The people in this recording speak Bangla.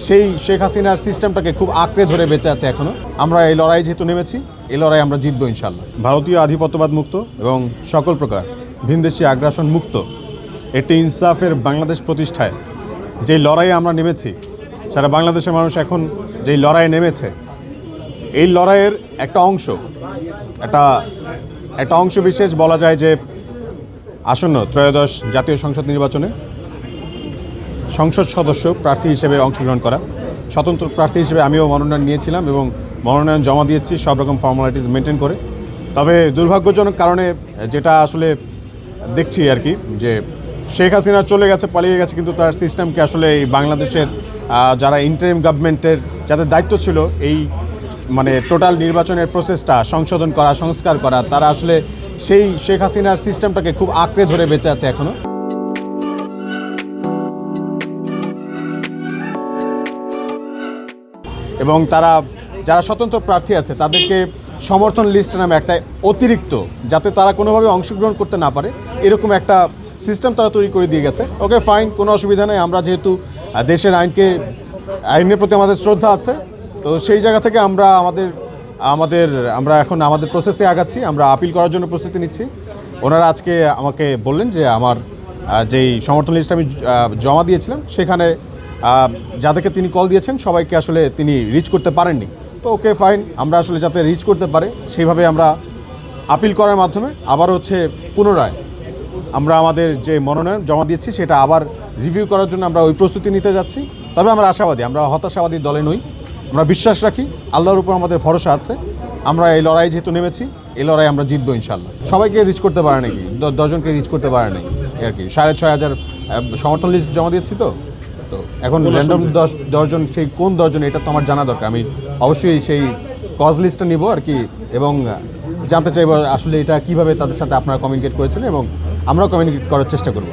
সেই শেখ হাসিনার সিস্টেমটাকে খুব আঁকড়ে ধরে বেঁচে আছে এখনও। আমরা এই লড়াই যেহেতু নেমেছি, এই লড়াই আমরা জিতবো ইনশাল্লাহ। ভারতীয় আধিপত্যবাদ মুক্ত এবং সকল প্রকার ভিনদেশি আগ্রাসন মুক্ত একটি ইনসাফের বাংলাদেশ প্রতিষ্ঠায় যেই লড়াইয়ে আমরা নেমেছি, সারা বাংলাদেশের মানুষ এখন যেই লড়াইয়ে নেমেছে, এই লড়াইয়ের একটা অংশ বিশেষ বলা যায় যে আসন্ন ত্রয়োদশ জাতীয় সংসদ নির্বাচনে সংসদ সদস্য প্রার্থী হিসেবে অংশগ্রহণ করা। স্বতন্ত্র প্রার্থী হিসেবে আমিও মনোনয়ন নিয়েছিলাম এবং মনোনয়ন জমা দিয়েছি সব রকম ফর্মালিটিস মেনটেন করে। তবে দুর্ভাগ্যজনক কারণে যেটা আসলে দেখছি আর কি, যে শেখ হাসিনা চলে গেছে, পালিয়ে গেছে, কিন্তু তার সিস্টেমকে আসলে এই বাংলাদেশের যারা ইন্টারিম গভর্নমেন্টের যাদের দায়িত্ব ছিল এই মানে টোটাল নির্বাচনের প্রসেসটা সংশোধন করা, সংস্কার করা, তারা আসলে সেই শেখ হাসিনার সিস্টেমটাকে খুব আঁকড়ে ধরে বেঁচে আছে এখনও। এবং তারা যারা স্বতন্ত্র প্রার্থী আছে তাদেরকে সমর্থন লিস্ট নামে একটা অতিরিক্ত, যাতে তারা কোনোভাবে অংশগ্রহণ করতে না পারে, এরকম একটা সিস্টেম তারা তৈরি করে দিয়ে গেছে। ওকে ফাইন, কোনো অসুবিধা নেই। আমরা যেহেতু দেশের আইনের প্রতি আমাদের শ্রদ্ধা আছে, তো সেই জায়গা থেকে আমরা এখন আমাদের প্রসেসে আগাচ্ছি। আমরা আপিল করার জন্য প্রস্তুতি নিচ্ছি। ওনারা আজকে আমাকে বললেন যে আমার যেই সমর্থন লিস্ট আমি জমা দিয়েছিলাম সেখানে যাদেরকে তিনি কল দিয়েছেন সবাইকে আসলে তিনি রিচ করতে পারেননি। তো ওকে ফাইন, আমরা আসলে যাতে রিচ করতে পারে সেইভাবে আমরা আপিল করার মাধ্যমে আবার পুনরায় আমরা আমাদের যে মনোনয়ন জমা দিয়েছি সেটা আবার রিভিউ করার জন্য আমরা ওই প্রস্তুতি নিতে যাচ্ছি। তবে আমরা আশাবাদী, আমরা হতাশাবাদী দলে নই। আমরা বিশ্বাস রাখি, আল্লাহর উপর আমাদের ভরসা আছে। আমরা এই লড়াই যেহেতু নেমেছি, এই লড়াই আমরা জিতবো ইনশাল্লাহ। সবাইকে রিচ করতে পারে নাকি, 10 জনকে রিচ করতে পারে নাকি আর কি। 6,500 সমর্থন লিস্ট জমা দিচ্ছি। তো এখন র্যান্ডম 10 জন, সেই কোন 10 জন এটা তো আমার জানা দরকার। আমি অবশ্যই সেই কজ লিস্টটা নিব আর কি, এবং জানতে চাইব আসলে এটা কীভাবে তাদের সাথে আপনারা কমিউনিকেট করেছিলেন, এবং আমরাও কমিউনিকেট করার চেষ্টা করব।